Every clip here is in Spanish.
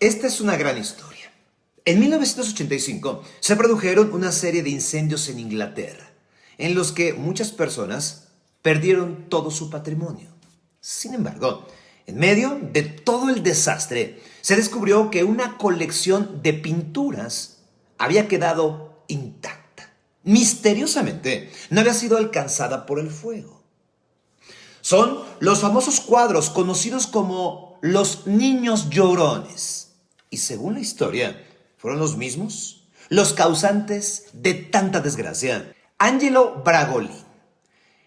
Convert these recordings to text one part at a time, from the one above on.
Esta es una gran historia. En 1985 se produjeron una serie de incendios en Inglaterra, en los que muchas personas perdieron todo su patrimonio. Sin embargo, en medio de todo el desastre, se descubrió que una colección de pinturas había quedado intacta. Misteriosamente, no había sido alcanzada por el fuego. Son los famosos cuadros conocidos como los niños llorones. Y según la historia, fueron los mismos los causantes de tanta desgracia. Angelo Bragolin,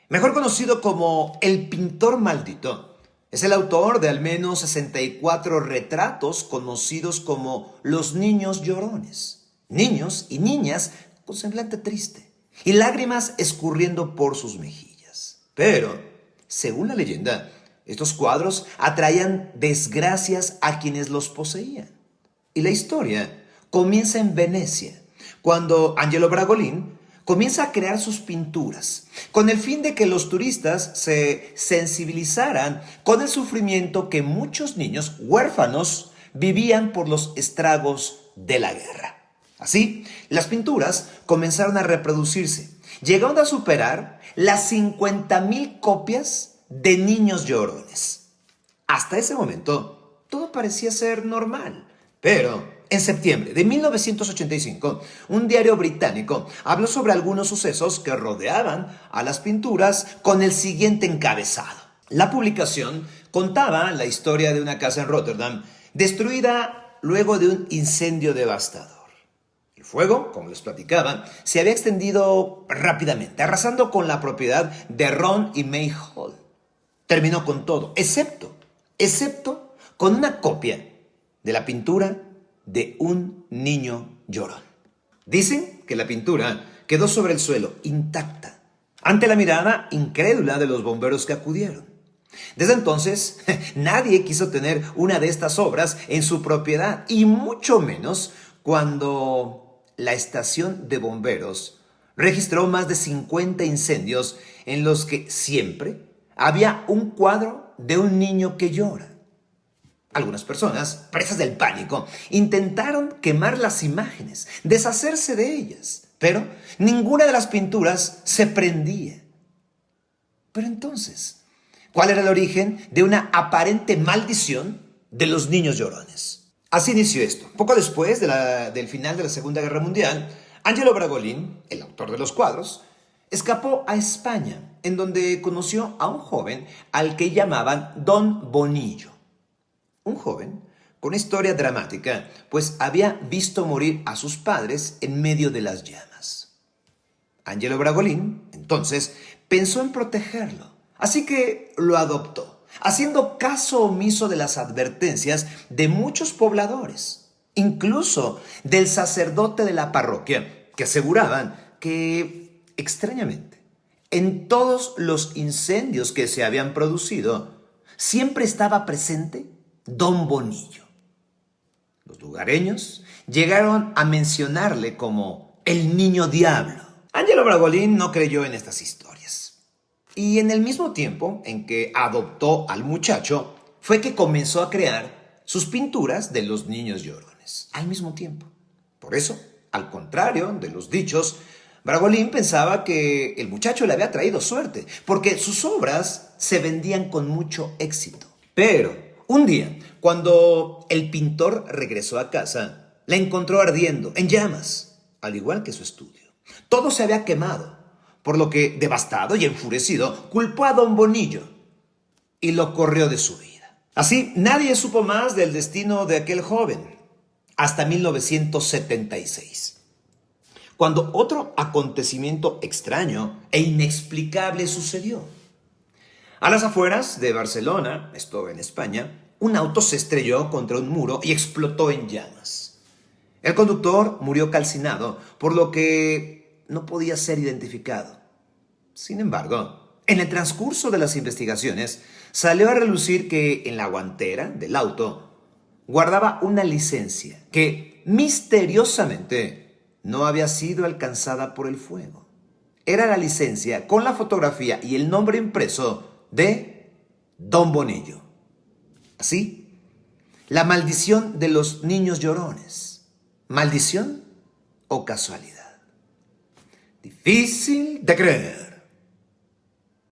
mejor conocido como el pintor maldito, es el autor de al menos 64 retratos conocidos como los niños llorones. Niños y niñas con semblante triste y lágrimas escurriendo por sus mejillas. Pero, según la leyenda, estos cuadros atraían desgracias a quienes los poseían. Y la historia comienza en Venecia, cuando Angelo Bragolin comienza a crear sus pinturas, con el fin de que los turistas se sensibilizaran con el sufrimiento que muchos niños huérfanos vivían por los estragos de la guerra. Así, las pinturas comenzaron a reproducirse, llegando a superar las 50,000 copias de niños llorones. Hasta ese momento, todo parecía ser normal. Pero en septiembre de 1985, un diario británico habló sobre algunos sucesos que rodeaban a las pinturas con el siguiente encabezado. La publicación contaba la historia de una casa en Rotterdam destruida luego de un incendio devastador. El fuego, como les platicaba, se había extendido rápidamente, arrasando con la propiedad de Ron y May Hall. Terminó con todo, excepto con una copia de la pintura de un niño llorón. Dicen que la pintura quedó sobre el suelo, intacta, ante la mirada incrédula de los bomberos que acudieron. Desde entonces, nadie quiso tener una de estas obras en su propiedad, y mucho menos cuando la estación de bomberos registró más de 50 incendios en los que siempre había un cuadro de un niño que llora. Algunas personas, presas del pánico, intentaron quemar las imágenes, deshacerse de ellas, pero ninguna de las pinturas se prendía. Pero entonces, ¿cuál era el origen de una aparente maldición de los niños llorones? Así inició esto. Poco después del final de la Segunda Guerra Mundial, Angelo Bragolin, el autor de los cuadros, escapó a España, en donde conoció a un joven al que llamaban Don Bonillo. Un joven con una historia dramática, pues había visto morir a sus padres en medio de las llamas. Angelo Bragolin, entonces, pensó en protegerlo, así que lo adoptó, haciendo caso omiso de las advertencias de muchos pobladores, incluso del sacerdote de la parroquia, que aseguraban que, extrañamente, en todos los incendios que se habían producido, siempre estaba presente Don Bonillo. Los lugareños llegaron a mencionarle como el niño diablo. Angelo Bragolin no creyó en estas historias. Y en el mismo tiempo en que adoptó al muchacho, fue que comenzó a crear sus pinturas de los niños llorones. Al mismo tiempo. Por eso, al contrario de los dichos, Bragolin pensaba que el muchacho le había traído suerte, porque sus obras se vendían con mucho éxito. Pero un día, cuando el pintor regresó a casa, la encontró ardiendo, en llamas, al igual que su estudio. Todo se había quemado, por lo que, devastado y enfurecido, culpó a Don Bonillo y lo corrió de su vida. Así, nadie supo más del destino de aquel joven, hasta 1976, cuando otro acontecimiento extraño e inexplicable sucedió. A las afueras de Barcelona, esto en España, un auto se estrelló contra un muro y explotó en llamas. El conductor murió calcinado, por lo que no podía ser identificado. Sin embargo, en el transcurso de las investigaciones, salió a relucir que en la guantera del auto guardaba una licencia que misteriosamente no había sido alcanzada por el fuego. Era la licencia con la fotografía y el nombre impreso de Don Bonillo. Así La maldición de los niños llorones. ¿Maldición o casualidad? Difícil de creer.